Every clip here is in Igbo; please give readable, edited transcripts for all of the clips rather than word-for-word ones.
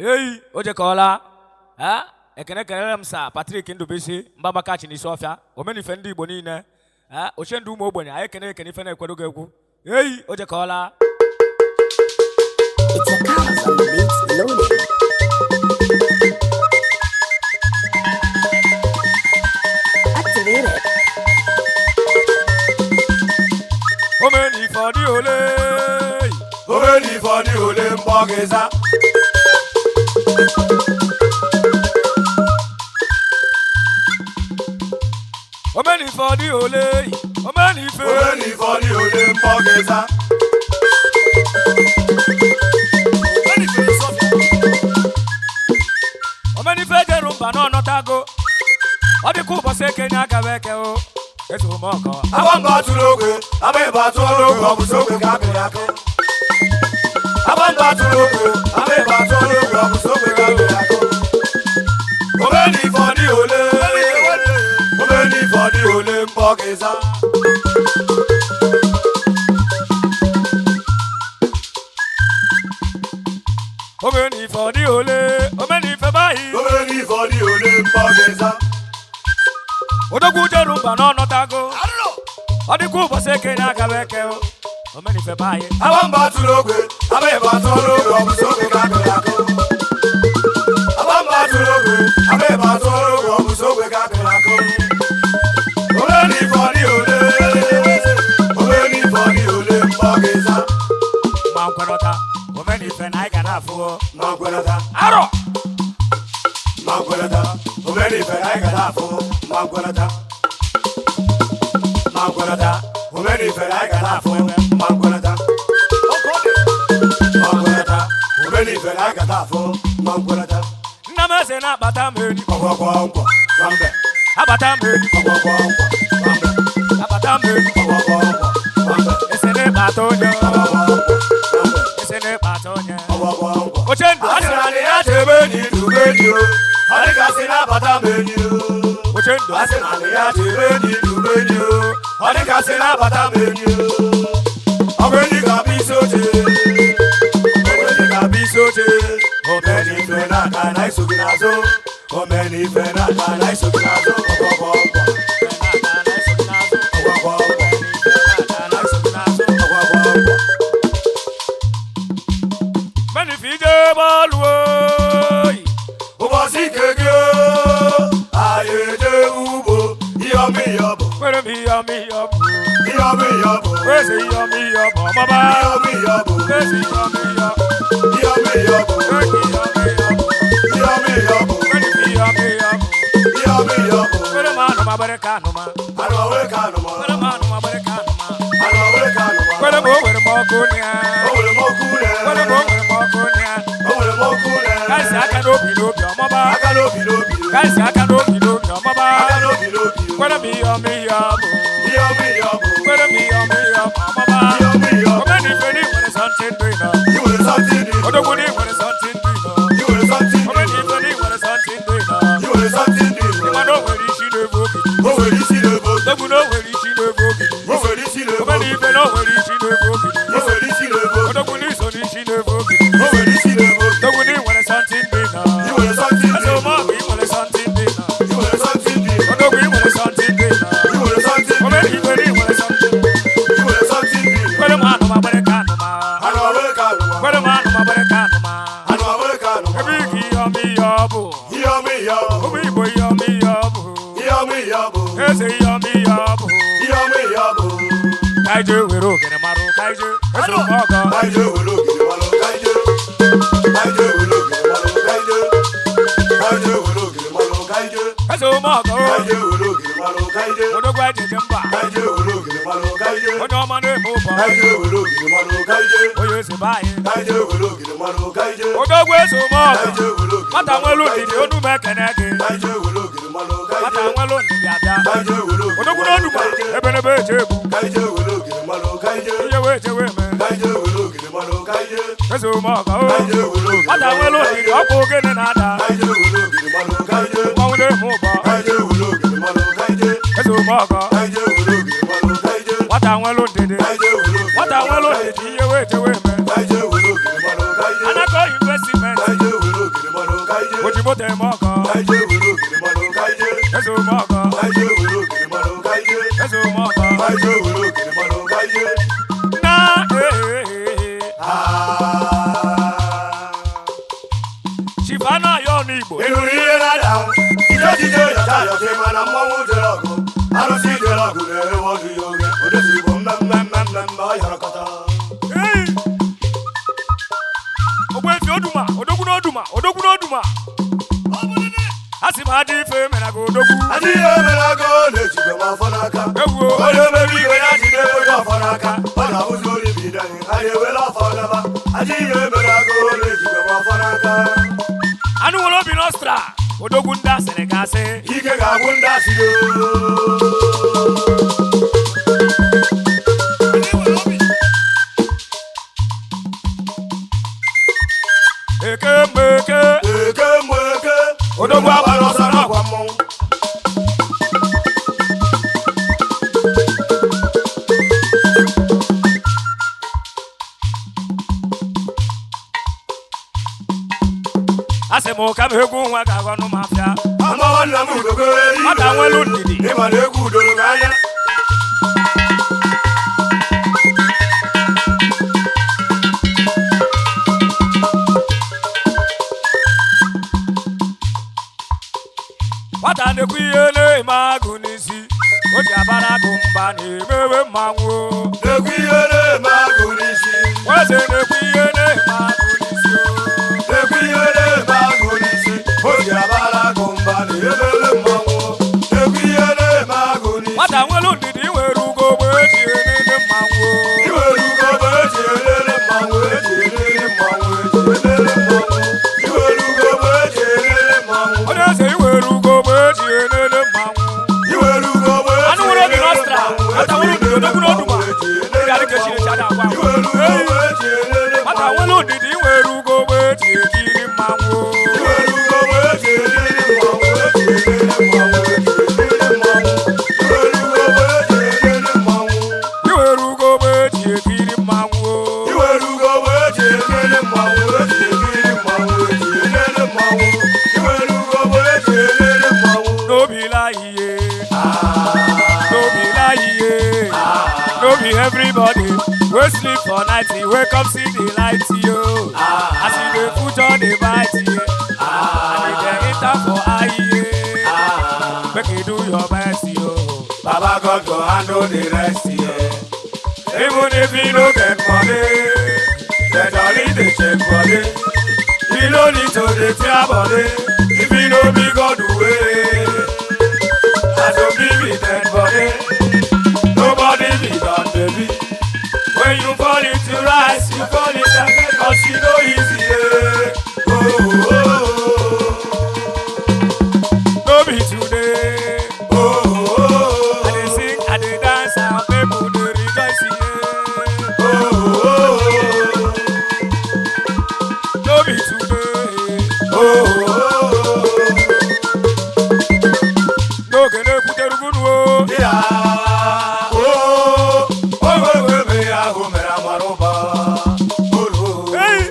Hey, Oje Kola. Ah, ekene kelelem sa Patrick Ndubisi, mbaba kachi ni Sofia. Omeni fendi Igbo niile. Ah, Oshendu ụmụ ogbenye, anyị ekene ife na-ekwedo gị egwu. Hey, Oje Kola. It's a cause on the beats loaded. Activated. Omeni for the ole. Omeni for the ole mbogeza. Omeni for the ole. Omeni for the ole mbogeza. Omeni fe jerumba no notago. Odi ku bo se Kenya ka beke o. Esu moko. Abamba tuloge, abeba tuloge, obusoge ka berako. Abamba tuloge, abeba tuloge, obusoge ka berako. Omeni for the ole. Omeni for the ole mbogeza. Omeni for the ole. Omeni fe bayi. Omeni for the ole mbogeza. Odogwu jerumba no notago. Odi ku bo se Kenya ka beke o. Omeni fe bayi. Abamba tuloge, abeba tuloge, obusoge ka berako. Abamba tuloge, abeba tuloge, obusoge ka berako. Omeni for the ole. Omeni for the ole mbogeza. Mankwenota. Omeni fe na iga na afuo. Mankwenota. Aro. Mankwenota. Omeni fe na iga na afuo. Mankwenota. Mankwenota. Omeni fe na iga na afuo. Mankwenota. Mankwenota. Omeni fe na iga na afuo. Mankwenota. Namase na batameni. Kwakwankwa. Rambe. Abatameni. Kwakwankwa. Rambe. Abatameni. Kwakwankwa. Rambe. Esene batonyo. Kwakwankwa. Rambe. Esene batonyo. Kwakwankwa. Ochendu. Asirani ya tebeni tubeni o. Adikasi na batameni o. Ochendu. Asirani ya tebeni tubeni o. Adikasi na batameni o. Obeni kabisote. Obeni kabisote. Obeni fena kana isuginazo. Obeni fena kana isuginazo. Kwakwankwa. Many fije balwe. Ubasi kege. Ayeje ubo. Yomi yobo. Where me yomi yobu. Yomi yobo. Where's the yomi yobu? Mama. Yomi yobo. Where's the yomi yobu? Yomi yobo. Where's the yomi yobu? Yomi yobo. Where's the yomi yobu? Yomi yobo. Where the man no ma bareka no ma? Anawe kanuma. Where the man no ma bareka no ma? Anawe kanuma. Where the mo kunya? Owele mokule. Where the mo kunya? Owele mokule. Kasi aka no bi no bi omo ba. Aka no bi no bi. Kasi aka no bi no bi omo ba. Aka no bi no bi. Where the me yobu? Yomi yobo. Where the me yobu omo ba? Yomi yobo. Omeni feni where the something doing now. You will something do. Odogwu ni where the something doing now. You will something do. Omeni feni where the something doing now. You will something do. Ima no where ishi no vogi. Owele isi lebo. Odogwu no where ishi no vogi. Owele isi lebo. Omeni ife no where ishi no vogi. Owele isi lebo. Odogwu ni so ni ishi no vogi. Owele isi lebo. Odogwu ni where the something doing now. You will something Aso do. ma bi where the something doing now. You will something do. Odogwu ni where the something doing now. You will something do. Omeni ife ni where the something. You will something do. Where the man no ma bareka no ma. Anawe kanuma. Where the man no ma bareka no ma. Anawe kanuma. Ebi ki yomi yobu. Yomi yobo. Obi boy yomi yobu. Yomi yobo. Ese yomi yobu. Yomi yobo. Kaije wero gene maru kaije. Eso mogo. Kaije welo gidi malo kaije. Kaije welo gidi malo kaije. Kaije welo gidi malo kaije. Eso mogo. Kaije welo gidi malo kaije. Odogwu ejeje mba. Kaije welo gidi malo kaije. Onye ọma na-eme ụbọ. Kaije welo gidi malo kaije. Onye esi bayi. Kaije welo gidi malo kaije. Odogwu eso mogo. Kaije welo gidi Mata nwelu ndidi onu m ekene gị. Kaije welo gidi malo Mata kaije. nwelu ndidi abịa. Kaije welo gidi Odogwu malo n'onugba. kaije. Ebenebe eje ebu. Kaije welo gidi malo kaije. Ihe wee jewe eme. Kaije welo gidi malo kaije. Eso mogo. Kaije welo gidi Mata nwelu ndidi ọkụ ogene na-ada. Kaije welo gidi malo kaije. Mmanwụ na-eme ụbọ. Kaije welo gidi malo kaije. Eso mogo. Kaije welo gidi malo kaije. Mata nwelu ndidi. Kaije welo gidi Mata nwelu ndidi ihe wee jewe eme. Kaije welo gidi malo kaije. Anakọ investment. Kaije welo gidi Ojimote moko. Kaije wulu kiri mano kaije. Ezo moko. Kaije wulu kiri mano kaije. Ezo moko. Kaije wulu kiri mano kaije. Na Shivana yo Igbo. Iluriye na down. Ije yata yote mana mmanwu jerogu. Arusi jerogu na ewodu yoge. Odesi bo mmemmemmemme yarakata. Ogbefi oduma, odogwu n'oduma, odogwu n'oduma. Asi ma di fe mena go odogwu. Adi emelago na-ejide m afọ n'aka. Ewo. Onye mebi iwe ya jide ego afọ n'aka. Ọ na-abụzi ori bidani, anyị ewela afọ gaba. Adi emelago na-ejide m afọ n'aka. Anu nwere obi n'ostra, odogwu ndị asịrị gasị. Ike ga-agwụ ndị asịrị. Eke mbeke. Eke mbeke. Odogwu agbara ọsọ n'ọgwa mmọnwụ. Asị m ka m egwu nwa ga-agwa nụ mafia. Amawa nna m udogoro eri. Mata nwelu ndidi. Ịma na egwu udoro gị anya. Nwata na-ekwu ihe na-eme agụ n'isi. O ji abara agụ mba na-emewe mmanwụ. Na-ekwu ihe na-eme agụ n'isi. Nweze na-ekwu ihe na-eme agụ n'isi. Na-ekwu ihe na-eme agụ n'isi. O ji abara agụ mba na-emewe mmanwụ. Na-ekwu ihe na-eme agụ n'isi. Nwata nwelu ndidi nwere ugo mgbe eji elele mmanwụ. Iwere ugo bụ eji elele mmanwụ, eji elele mmanwụ, eji elele mmanwụ. Iwere ugo bụ eji elele mmanwụ. Onye eze iwere ugo mgbe eji elele mmanwụ. Iwere ugo bụ eji Anu nwere obi elele n'ostra, mmanwụ, nwata nwelu ndidi odogwu n'oduma. eji Ị elele ga-adị ka echiri echi ada agwa agwa. Iwere ugo bụ eji elele Nwata mmanwụ. nwelu ndidi nwere ugo mgbe eji ekiri mmanwụ. Iwere ugo bụ eji elele mmanwụ, eji elele mmanwụ, eji elele mmanwụ. Iwere ugo bụ eji elele mmanwụ. Iwere ugo mgbe eji ekiri mmanwụ. Iwere ugo bụ eji elele mmanwụ, eji elele mmanwụ, eji elele mmanwụ. Iwere ugo bụ eji elele mmanwụ. N'obi la iye. N'obi la iye. No be everybody we sleep for night, wake up see the light yo. As you dey future dey bite ye, and you dey enter for eye ye. Make you do your best yo. Baba God go handle the rest here. Even if you no get money, The dolly dey check body. you no need to dey fear body. If you no be God way, As you be with dead body, nobody be God baby. when you fall into rise, you fall into again, cause you no easy yeah. Oh, oh, No be today. oh, oh, oh, I dey sing, I dey dance, and people dey rejoice yeah. oh, oh, No be today. oh, oh. N'oge na-ekwutere ugwu o. Yeah, oh, oh, ahụ mere amara ụba. Hey!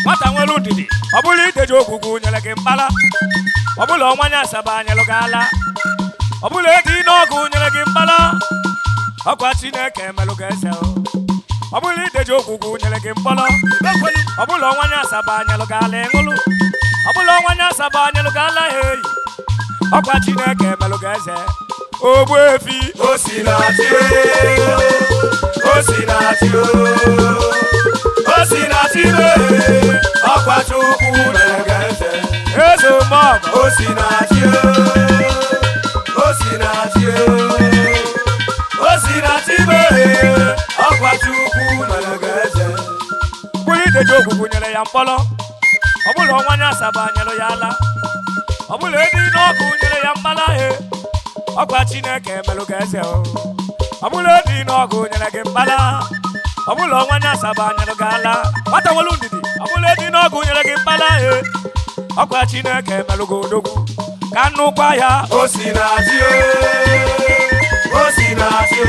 Nwata nwelu ndidi, ọ bụla ideji ogwugwu nyere gị mkpala, ọ bụla ọnwanye asaba nyelụ gị ala, ọ bụla edi n'ọgụ nyere gị mkpala, ọkwa Chineke emelụ gị eze o. Ọ bụla ideji ogwugwu nyere gị mkpọrọ, ọ bụla ọnwanye asaba nyelụ gị ala ịṅụlụ, ọ bụla ọnwanye asaba nyelụ gị ala eyi, ọkwa Chineke emelụ gị eze Ogbuefi. O si na-achị o si na-achị o si na-achị ọkwa Chukwu mere gị eze. Eze Ụmụọgọ. O si na-achị o si na-achị o si na-achị ọkwa Chukwu mere gị eze. Bụrụ ideji ogwugwu nyere ya mkpọrọ, ọ bụla ọnwanye asaba nyelụ ya ala, ọ bụla edi n'ọgụ nyere ya mkpala he, ọkwa Chineke emelụ gị eze o. Ọ bụla edi n'ọgụ nyere gị mkpala, ọ bụla ọnwanye asaba nyelụ gị ala, nwata nwelu ndidi, ọ bụla edi n'ọgụ nyere gị mkpala he, ọkwa Chineke emelụ gị odogwu ka nnukwu ya. O si na-achị o si na-achị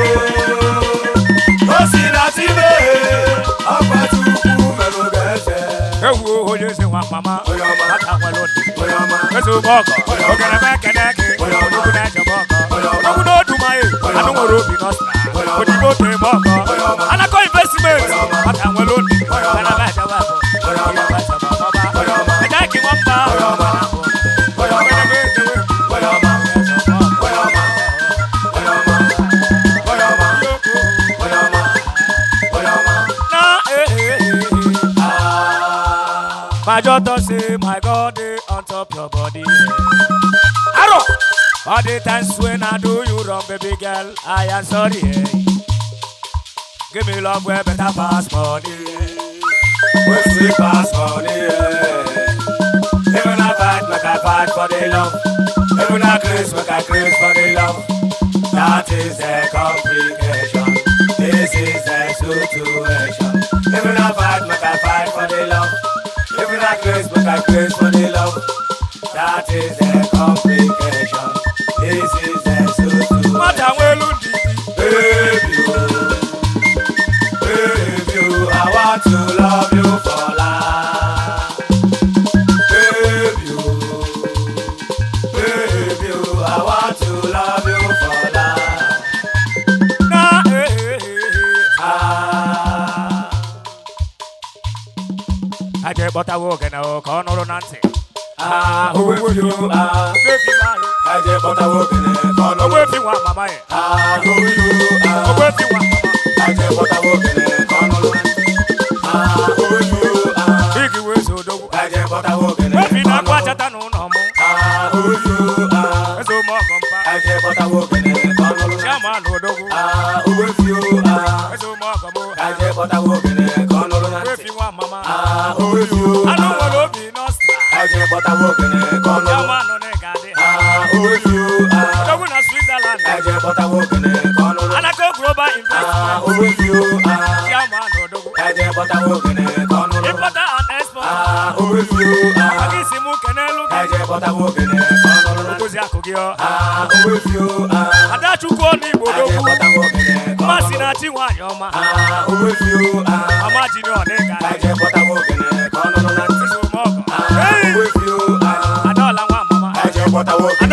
o si na-achị ọkwa Chukwu mere gị eze. Ewu oyeze wa mama. Ata waloni. Ezo Bongo. Ogene mekeneke. Onugu na Bongo. Onugu no dumaye. Anu woro bi no stra. Odibo te Bongo. Anako investment. Ata waloni. Ana ba ta wa. Eja ki wamba. My daughter say, my God, on top your body. Arrow! All the times when I do you wrong, baby girl, I am sorry. Give me love where better pass money. Where sweet pass money. Even I fight for the love. Even I craze for the love. That is the complication. This is the situation. Even I fight for the love. Even I craze for the love. That is the complication. This is the situation. What a well-undi. Baby, I want to love you for life. Baby, I want to love you for life. I get but I walk and I'll call no Nancy. Who will you are? I get but I walk in a corner. Where you want, Mamma? Who will you are? Where you want, I get but I walk in a corner. Who will you are? Big ways to do. I get but I walk in a Where you not watch corner. at no more. Who will you are? So more compa. I get but I walk in a corner. Shaman no do. Who will you are? So more combo. I get but I walk in a corner. Where you want, Mamma? Who will you I know are? what be no star. I get but I walk in a corner. Shaman no negade. Who will you are? Doguna Switzerland. I get but I walk in a corner. Anako global investment. Who will you are? Shaman no do. I get but I walk in a corner. Importer and export. Who will you are? Agisimu kenelu. I get but I walk in a corner. Okozi akogio. Who will you are? Adachukwu oni I get bodogu. but I walk in a corner. Masina chiwa yoma. Who will you are? Amaji ni onega. I get but I walk in a corner. Sisu moko. Who will you are? Adola wa mama. I get but I walk in